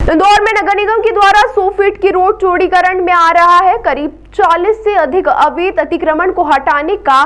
इंदौर में नगर निगम के द्वारा 100 फीट की रोड चौड़ीकरण में आ रहा है। करीब 40 से अधिक अवैध अतिक्रमण को हटाने का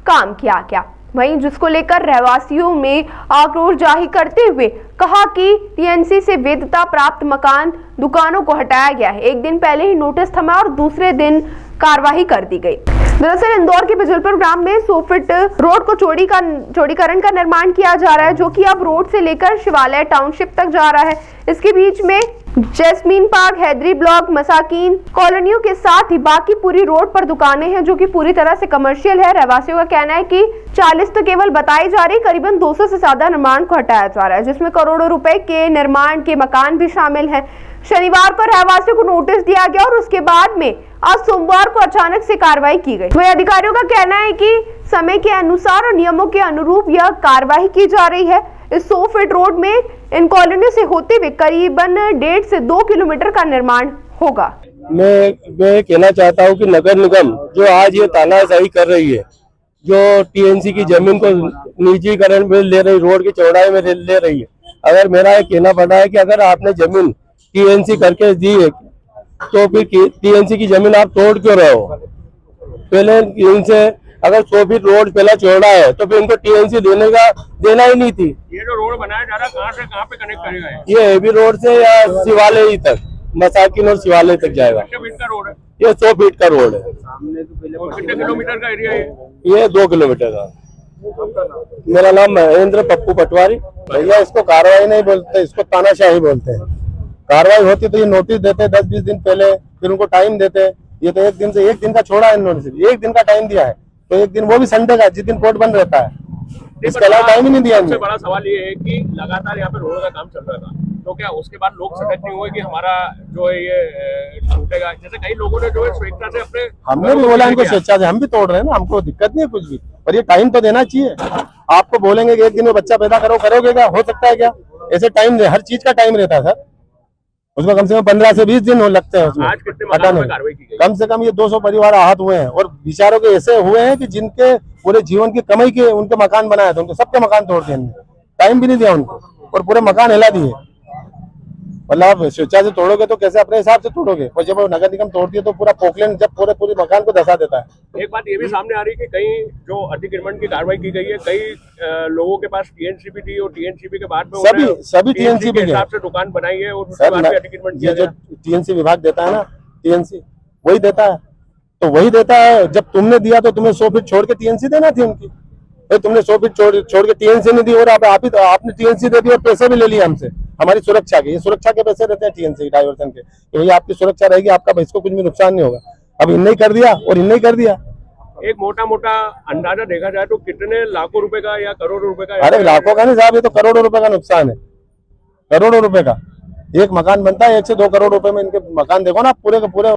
काम किया गया। वहीं जिसको लेकर रहवासियों में आक्रोश जाहिर करते हुए कहा कि टीएनसी से वैधता प्राप्त मकान दुकानों को हटाया गया है। एक दिन पहले ही नोटिस थमा और दूसरे दिन कार्रवाई कर दी गई। दरअसल इंदौर के बिजलपुर ग्राम में 100 फीट रोड को चौड़ीकरण का निर्माण किया जा रहा है, जो कि अब रोड से लेकर शिवालय टाउनशिप तक जा रहा है। इसके बीच में जैस्मीन पार्क, हैदरी ब्लॉक, मसाकीन कॉलोनियों के साथ ही बाकी पूरी रोड पर दुकानें हैं, जो कि पूरी तरह से कमर्शियल है। रहवासियों का कहना है कि 40 तो केवल बताई जा रही, करीबन 200 से ज्यादा निर्माण को हटाया जा रहा है, जिसमें करोड़ों रुपए के निर्माण के मकान भी शामिल हैं। शनिवार को रहवासियों को नोटिस दिया गया और उसके बाद में आज सोमवार को अचानक से कार्रवाई की गई। वहीं अधिकारियों का कहना है कि समय के अनुसार और नियमों के अनुरूप यह कार्रवाई की जा रही है। इस 100 फीट रोड में इन कॉलोनियों से होते हुए करीबन 1.5 से 2 किलोमीटर का निर्माण होगा। मैं कहना चाहता हूं कि नगर निगम जो आज ये तानाशाही कर रही है, जो टीएनसी की जमीन को निजीकरण में ले रही, रोड की चौड़ाई में ले रही है, अगर मेरा ये कहना पड़ा है कि अगर आपने जमीन टीएनसी करके दी है तो फिर टीएनसी की जमीन आप तोड़ क्यों रहे हो? पहले इनसे अगर 100 फीट रोड पहला चौड़ा है तो फिर इनको टीएनसी देना ही नहीं थी। ये जो रोड बनाया जा रहा है कहाँ से कहाँ पे कनेक्ट करेगा? ये एबी रोड से या शिवालय तक, मसाकिन और शिवालय तक जाएगा। कितने फीट का रोड है? ये 100 फीट का रोड है। कितने किलोमीटर का एरिया है? ये 2 किलोमीटर का। मेरा नाम महेंद्र पप्पू पटवारी। भैया इसको कार्रवाई नहीं बोलते, इसको तानाशाही बोलते हैं। कार्रवाई होती तो ये नोटिस देते 10-20 दिन पहले, फिर उनको टाइम देते। ये तो एक दिन का छोड़ा है नोटिस, एक दिन का टाइम दिया है, तो एक दिन वो भी संडे का, जिस दिन कोर्ट बंद रहता है, इसके अलावा टाइम ही नहीं दिया। सबसे बड़ा सवाल ये है कि लगातार यहाँ पे रोड का काम चल रहा था, तो क्या उसके बाद लोग सतर्क नहीं हुए कि हमारा जो है ये टूटेगा? जैसे कई लोगों ने जो है स्वेच्छा से अपने, हमने भी बोला इनको स्वेच्छा से, हम भी तोड़ रहे हैं ना, हमको दिक्कत नहीं है कुछ भी, पर ये टाइम तो देना चाहिए। आपको बोलेंगे कि एक दिन में बच्चा पैदा करोगे क्या? हो सकता है क्या? ऐसे टाइम हर चीज का टाइम रहता है सर, उसमें कम से कम 15 से 20 दिन लगते हैं उसमें। आज कितने मकान में कार्रवाई की गई? कम से कम ये 200 परिवार आहत हुए हैं, और विचारों के ऐसे हुए हैं कि जिनके पूरे जीवन की कमाई के उनके मकान बनाए थे, उनके सबके मकान तोड़ दिए, टाइम भी नहीं दिया उनको, और पूरे मकान हिला दिए। मतलब आप स्वेच्छा से तोड़ोगे तो कैसे अपने हिसाब से तोड़ोगे, और जब नगर निगम तोड़ती है तो पूरा पोकलेन जब पूरे मकान को धसा देता है। एक बात ये भी सामने आ रही है कि कई जो अतिक्रमण की कार्रवाई की गई है, कई लोगों के पास टीएनसीबी थी और टीएनसीबी के बाद में सभी टीएनसीबी के हिसाब से दुकान बनाई है और उसके बाद अतिक्रमण किया। जो टीएनसी विभाग देता है ना, टीएनसी वही देता है, तो वही देता है। जब तुमने दिया तो तुम्हें 100 फीट छोड़ के टीएनसी देना थी उनकी, भाई तुमने 100 फीट छोड़ के टीएनसी नहीं दी, और आपने टीएनसी दे दी और पैसे भी ले लिए हमसे, हमारी सुरक्षा के। ये सुरक्षा के पैसे रहते हैं टीएनसी डाइवर्सन के, कि भैया आपकी सुरक्षा रहेगी, आपका इसको कुछ भी नुकसान नहीं होगा। अब इन्हें ही कर दिया और इन्हें ही कर दिया। एक मोटा अंदाजा देखा जाए तो कितने लाखों रुपए का या करोड़ों रुपए का? अरे लाखों का नहीं साहब, ये तो करोड़ों रुपए का नुकसान है, करोड़ों रुपए का। एक मकान बनता है 1 से 2 करोड़ रुपए में, इनके मकान देखो ना पूरे के पूरे।